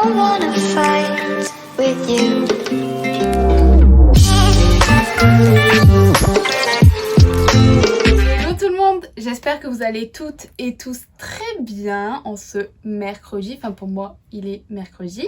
don't wanna fight with you. Hello tout le monde, j'espère que vous allez toutes et tous très bien en ce mercredi. Enfin pour moi il est mercredi.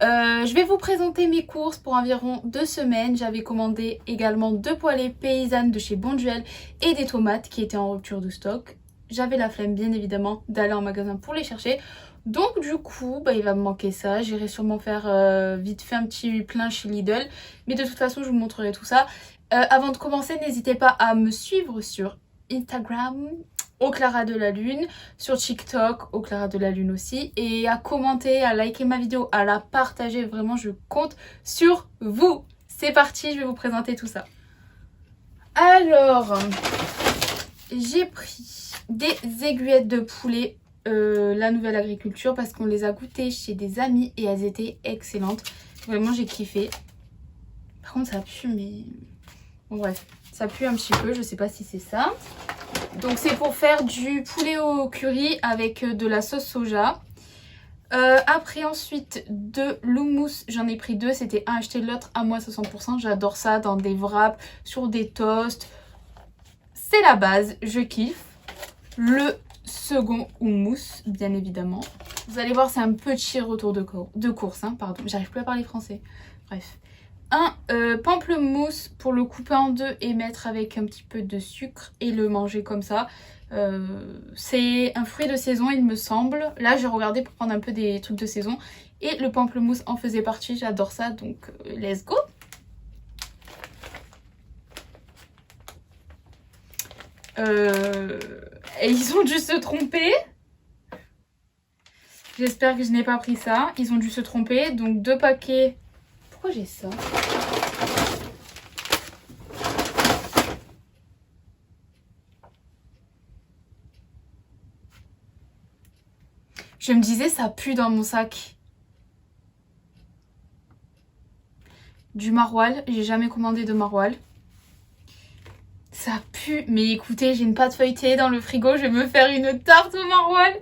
Je vais vous présenter mes courses pour environ 2 semaines. J'avais commandé également 2 poêlées paysannes de chez Bonduelle et des tomates qui étaient en rupture de stock. J'avais la flemme bien évidemment d'aller en magasin pour les chercher. Donc du coup il va me manquer ça. J'irai sûrement faire vite fait un petit plein chez Lidl. Mais de toute façon je vous montrerai tout ça. Avant de commencer, n'hésitez pas à me suivre sur Instagram, au Clara de la Lune, sur TikTok, au Clara de la Lune aussi, et à commenter, à liker ma vidéo, à la partager. Vraiment, je compte sur vous. C'est parti, je vais vous présenter tout ça. Alors, j'ai pris des aiguillettes de poulet, la nouvelle agriculture, parce qu'on les a goûtées chez des amis et elles étaient excellentes. Vraiment, j'ai kiffé. Par contre, ça pue, mais... Bon, bref, ça pue un petit peu, je sais pas si c'est ça. Donc c'est pour faire du poulet au curry avec de la sauce soja. Après ensuite de l'houmous, j'en ai pris 2, c'était un acheté l'autre à moi 60%. J'adore ça dans des wraps, sur des toasts. C'est la base, je kiffe. Le second houmous, bien évidemment. Vous allez voir, c'est un petit retour de course, hein, pardon. J'arrive plus à parler français. Bref. Un pamplemousse pour le couper en deux et mettre avec un petit peu de sucre et le manger comme ça. C'est un fruit de saison il me semble. Là j'ai regardé pour prendre un peu des trucs de saison et le pamplemousse en faisait partie. J'adore ça, donc let's go. Et ils ont dû se tromper. J'espère que je n'ai pas pris ça. Ils ont dû se tromper, donc 2 paquets. Pourquoi j'ai ça? Je me disais ça pue dans mon sac. Du maroilles, j'ai jamais commandé de maroilles. Ça pue, mais écoutez, j'ai une pâte feuilletée dans le frigo, je vais me faire une tarte au maroilles.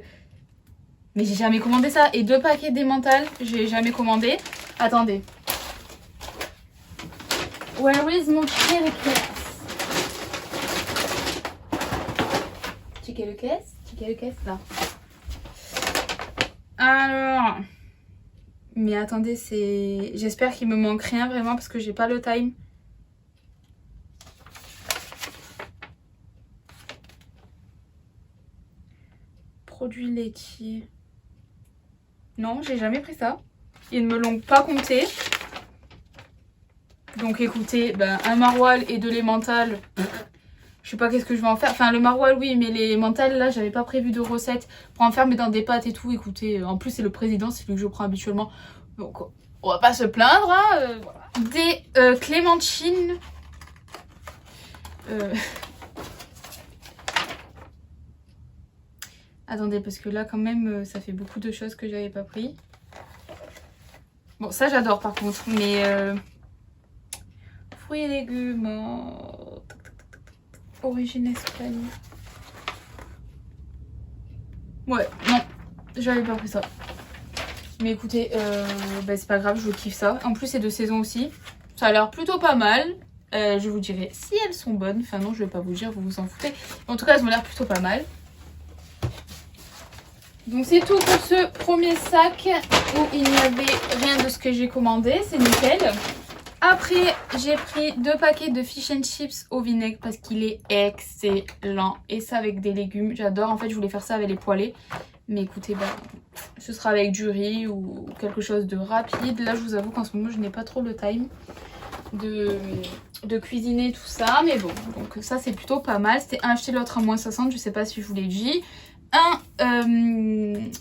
Mais j'ai jamais commandé ça. Et 2 paquets d'emmental, j'ai jamais commandé. Attendez. Where is mon ticket de caisse? Ticket de caisse? Ticket de caisse, là. Alors... Mais attendez, c'est... J'espère qu'il me manque rien vraiment parce que j'ai pas le time. Produits laitiers. Non, j'ai jamais pris ça. Ils ne me l'ont pas compté. Donc écoutez, un maroilles et de l'emmental, je sais pas qu'est-ce que je vais en faire. Enfin le maroilles oui, mais l'emmental là j'avais pas prévu de recette pour en faire, mais dans des pâtes et tout. Écoutez, en plus c'est le président, c'est celui que je prends habituellement. Donc on va pas se plaindre, hein, voilà. Des clémentines. Attendez, parce que là quand même ça fait beaucoup de choses que j'avais pas pris. Bon ça j'adore par contre, mais... fruits et légumes, origine Espagne. Ouais, non, j'avais pas pris ça. Mais écoutez, c'est pas grave, je kiffe ça. En plus, c'est de saison aussi. Ça a l'air plutôt pas mal. Je vous dirai si elles sont bonnes. Enfin non, je vais pas vous dire, vous vous en foutez. En tout cas, elles ont l'air plutôt pas mal. Donc c'est tout pour ce premier sac où il n'y avait rien de ce que j'ai commandé. C'est nickel. Après, j'ai pris 2 paquets de fish and chips au vinaigre parce qu'il est excellent. Et ça avec des légumes, j'adore. En fait, je voulais faire ça avec les poêlées. Mais écoutez, ce sera avec du riz ou quelque chose de rapide. Là, je vous avoue qu'en ce moment, je n'ai pas trop le time de cuisiner tout ça. Mais bon, donc ça, c'est plutôt pas mal. C'était un acheté, l'autre à moins 60. Je sais pas si je vous l'ai dit. Un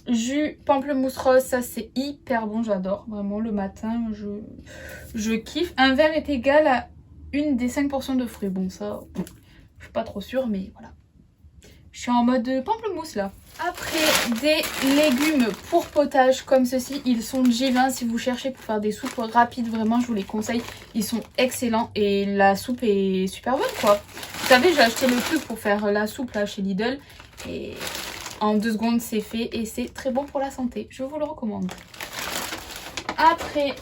jus pamplemousse rose, ça c'est hyper bon, j'adore. Vraiment, le matin, je kiffe. Un verre est égal à une des 5 portions de fruits. Bon, ça, je suis pas trop sûre, mais voilà. Je suis en mode pamplemousse là. Après, des légumes pour potage comme ceci. Ils sont divins si vous cherchez pour faire des soupes rapides. Vraiment, je vous les conseille. Ils sont excellents et la soupe est super bonne, quoi. Vous savez, j'ai acheté le truc pour faire la soupe là chez Lidl. Et en 2 secondes, c'est fait et c'est très bon pour la santé. Je vous le recommande. Après,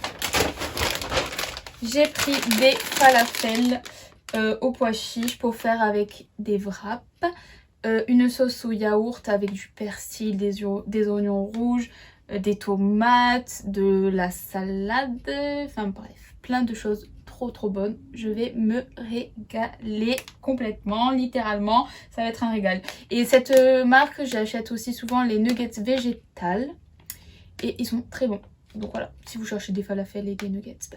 j'ai pris des falafels au pois chiche pour faire avec des wraps. Une sauce au yaourt avec du persil, des oignons rouges, des tomates, de la salade, enfin bref, plein de choses trop bonnes. Je vais me régaler complètement, littéralement, ça va être un régal. Et cette marque, j'achète aussi souvent les nuggets végétales et ils sont très bons. Donc voilà, si vous cherchez des falafels et des nuggets, bah,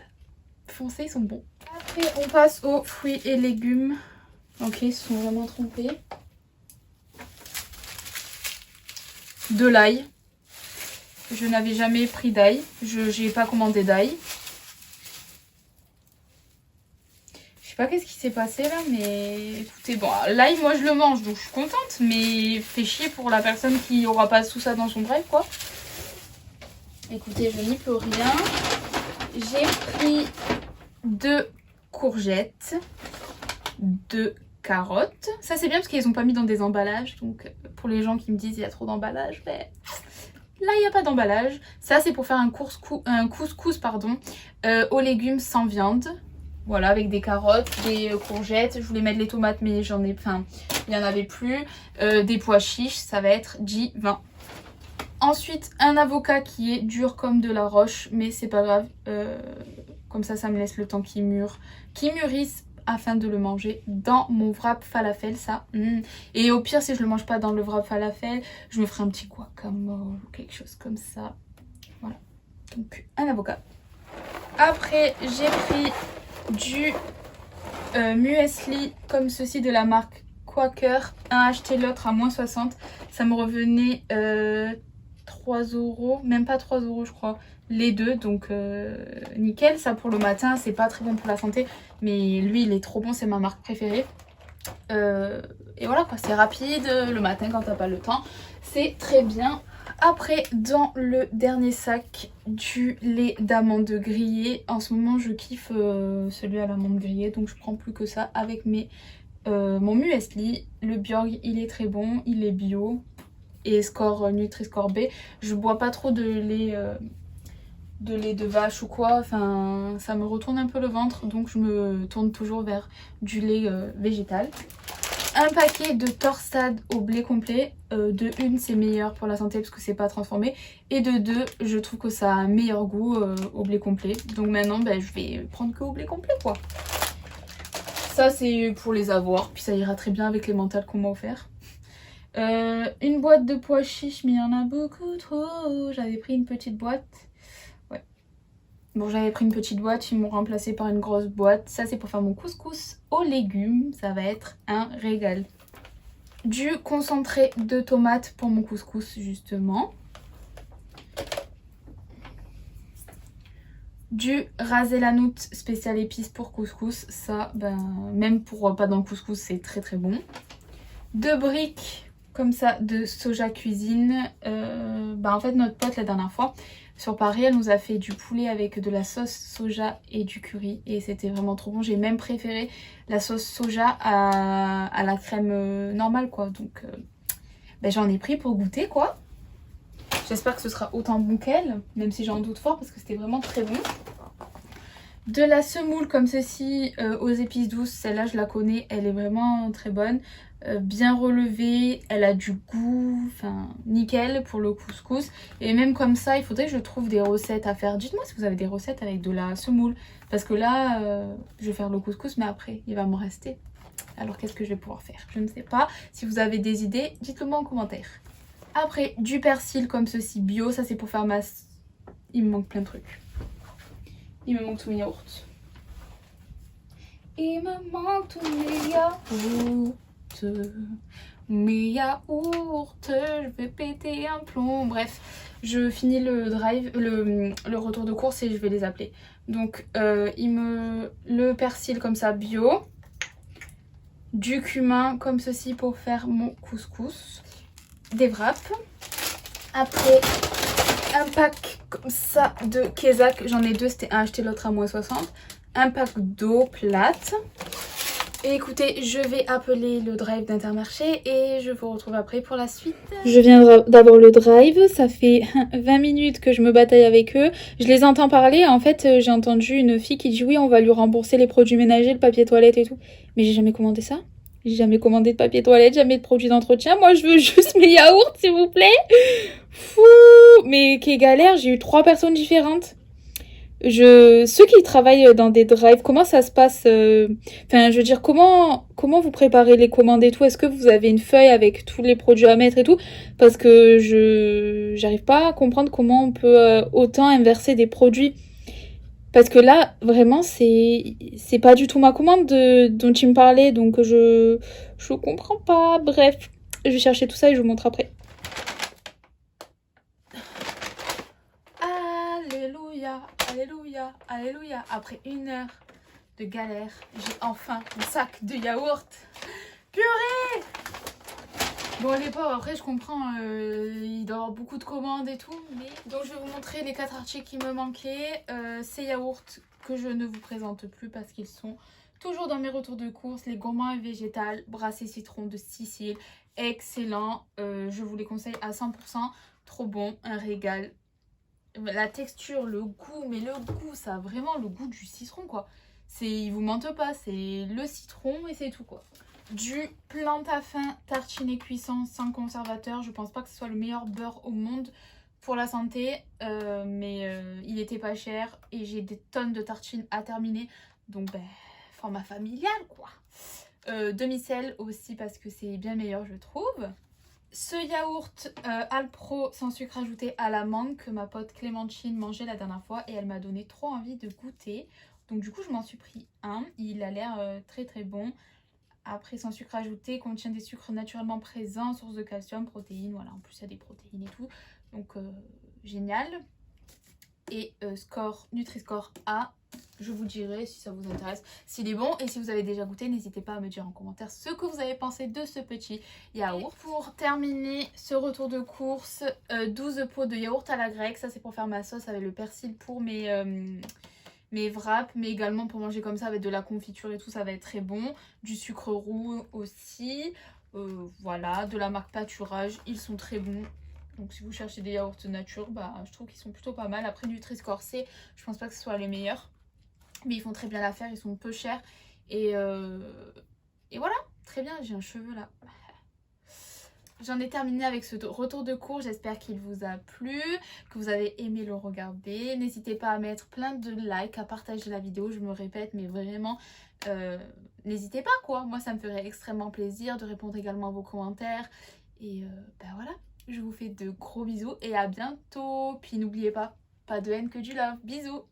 foncez, ils sont bons. Après, on passe aux fruits et légumes. Ok, ils se sont vraiment trompés. De l'ail. Je n'avais jamais pris d'ail. Je n'ai pas commandé d'ail. Je sais pas qu'est-ce qui s'est passé là, mais écoutez, bon, l'ail, moi je le mange, donc je suis contente, mais fait chier pour la personne qui aura pas tout ça dans son drive, quoi. Écoutez, je n'y peux rien. J'ai pris 2 courgettes, 2 carottes. Ça c'est bien parce qu'ils ont pas mis dans des emballages, donc pour les gens qui me disent il y a trop d'emballage, mais là il n'y a pas d'emballage. Ça c'est pour faire un couscous pardon, aux légumes sans viande. Voilà, avec des carottes, des courgettes. Je voulais mettre les tomates mais il n'y en avait plus. Des pois chiches, ça va être divin. Ensuite un avocat qui est dur comme de la roche, mais c'est pas grave. Comme ça me laisse le temps qu'il mûrisse afin de le manger dans mon wrap falafel, ça. Et au pire, si je le mange pas dans le wrap falafel, je me ferai un petit guacamole ou quelque chose comme ça. Voilà. Donc, un avocat. Après, j'ai pris du muesli comme ceci de la marque Quaker. Un acheté, l'autre à moins 60. Ça me revenait 3 €, même pas 3 € je crois. Les deux, donc nickel. Ça pour le matin, c'est pas très bon pour la santé, mais lui il est trop bon, c'est ma marque préférée. Et voilà quoi, c'est rapide le matin quand t'as pas le temps, c'est très bien. Après, dans le dernier sac, du lait d'amande grillé. En ce moment je kiffe celui à l'amande grillée, donc je prends plus que ça avec mon muesli. Le Bjorg il est très bon, il est bio et score Nutri-Score B. Je bois pas trop de lait de vache ou quoi, enfin ça me retourne un peu le ventre, donc je me tourne toujours vers du lait végétal. Un paquet de torsades au blé complet. De une, c'est meilleur pour la santé parce que c'est pas transformé, et de deux, je trouve que ça a un meilleur goût au blé complet, donc maintenant je vais prendre que au blé complet quoi. Ça c'est pour les avoir, puis ça ira très bien avec les mentales qu'on m'a offert. Une boîte de pois chiches, mais il y en a beaucoup trop. J'avais pris une petite boîte. Ouais. Bon, j'avais pris une petite boîte, ils m'ont remplacé par une grosse boîte. Ça, c'est pour faire mon couscous aux légumes. Ça va être un régal. Du concentré de tomates pour mon couscous, justement. Du rasé la noute spécial épices pour couscous. Ça, même pour pas dans le couscous, c'est très bon. 2 briques comme ça de soja cuisine. En fait notre pote la dernière fois sur Paris, elle nous a fait du poulet avec de la sauce soja et du curry et c'était vraiment trop bon. J'ai même préféré la sauce soja à la crème normale quoi, donc j'en ai pris pour goûter quoi. J'espère que ce sera autant bon qu'elle, même si j'en doute fort parce que c'était vraiment très bon. De la semoule comme ceci aux épices douces, celle-là je la connais, elle est vraiment très bonne. Bien relevée, elle a du goût, enfin nickel pour le couscous. Et même comme ça, il faudrait que je trouve des recettes à faire. Dites-moi si vous avez des recettes avec de la semoule. Parce que là, je vais faire le couscous, mais après, il va m'en rester. Alors qu'est-ce que je vais pouvoir faire? Je ne sais pas. Si vous avez des idées, dites-le moi en commentaire. Après, du persil comme ceci bio, ça c'est pour faire ma... Il me manque plein de trucs. Il me manque tous mes yaourts. Il me manque tous mes yaourts. Mes yaourts, je vais péter un plomb. Bref, je finis le drive, le retour de course et je vais les appeler. Donc le persil comme ça bio, du cumin comme ceci pour faire mon couscous, des wraps. Après un pack comme ça de Kézak, j'en ai deux, c'était un acheté l'autre à moins 60. Un pack d'eau plate. Et écoutez, je vais appeler le drive d'Intermarché et je vous retrouve après pour la suite. Je viens d'avoir le drive, ça fait 20 minutes que je me bataille avec eux. Je les entends parler, en fait j'ai entendu une fille qui dit oui on va lui rembourser les produits ménagers, le papier toilette et tout. Mais j'ai jamais commandé ça. J'ai jamais commandé de papier toilette, jamais de produits d'entretien. Moi je veux juste mes yaourts s'il vous plaît. Fou. Mais quelle galère, j'ai eu 3 personnes différentes. Ceux qui travaillent dans des drives, comment ça se passe Enfin, je veux dire, comment vous préparez les commandes et tout? Est-ce que vous avez une feuille avec tous les produits à mettre et tout? Parce que j'arrive pas à comprendre comment on peut autant inverser des produits. Parce que là, vraiment, c'est pas du tout ma commande dont tu me parlais, donc je comprends pas. Bref, je vais chercher tout ça et je vous montre après. Alléluia, alléluia, alléluia. Après 1 heure de galère, j'ai enfin mon sac de yaourt. Purée! Bon les pauvres, après je comprends, il doit y avoir beaucoup de commandes et tout, mais... Donc je vais vous montrer les 4 articles qui me manquaient. Ces yaourts que je ne vous présente plus parce qu'ils sont toujours dans mes retours de course. Les gourmands et végétales, brassé citron de Sicile, excellent. Je vous les conseille à 100%, trop bon, un régal. La texture, le goût, mais le goût, ça a vraiment le goût du citron quoi. Ils vous mentent pas, c'est le citron et c'est tout quoi. Du Plantafin tartine et cuisson sans conservateur. Je pense pas que ce soit le meilleur beurre au monde pour la santé, mais il était pas cher et j'ai des tonnes de tartines à terminer. Donc format familial quoi. Demi-sel aussi parce que c'est bien meilleur je trouve. Ce yaourt Alpro sans sucre ajouté à la mangue que ma pote Clémentine mangeait la dernière fois et elle m'a donné trop envie de goûter. Donc du coup je m'en suis pris un. Il a l'air très très bon. Après, sans sucre ajouté, contient des sucres naturellement présents, source de calcium, protéines, voilà, en plus il y a des protéines et tout, donc génial. Et score, Nutri-Score A, je vous dirai si ça vous intéresse, s'il est bon. Et si vous avez déjà goûté, n'hésitez pas à me dire en commentaire ce que vous avez pensé de ce petit yaourt. Pour terminer ce retour de course, 12 pots de yaourt à la grecque, ça c'est pour faire ma sauce avec le persil pour mes wraps, mais également pour manger comme ça avec de la confiture et tout, ça va être très bon. Du sucre roux aussi, voilà, de la marque Pâturage, ils sont très bons. Donc si vous cherchez des yaourts nature, je trouve qu'ils sont plutôt pas mal. Après Nutri-Score C, je pense pas que ce soit les meilleurs, mais ils font très bien l'affaire, ils sont peu chers. Et voilà, très bien, j'ai un cheveu là. J'en ai terminé avec ce retour de cours, j'espère qu'il vous a plu, que vous avez aimé le regarder. N'hésitez pas à mettre plein de likes, à partager la vidéo, je me répète, mais vraiment, n'hésitez pas quoi. Moi ça me ferait extrêmement plaisir de répondre également à vos commentaires. Et voilà, je vous fais de gros bisous et à bientôt. Puis n'oubliez pas, pas de haine que du love, bisous.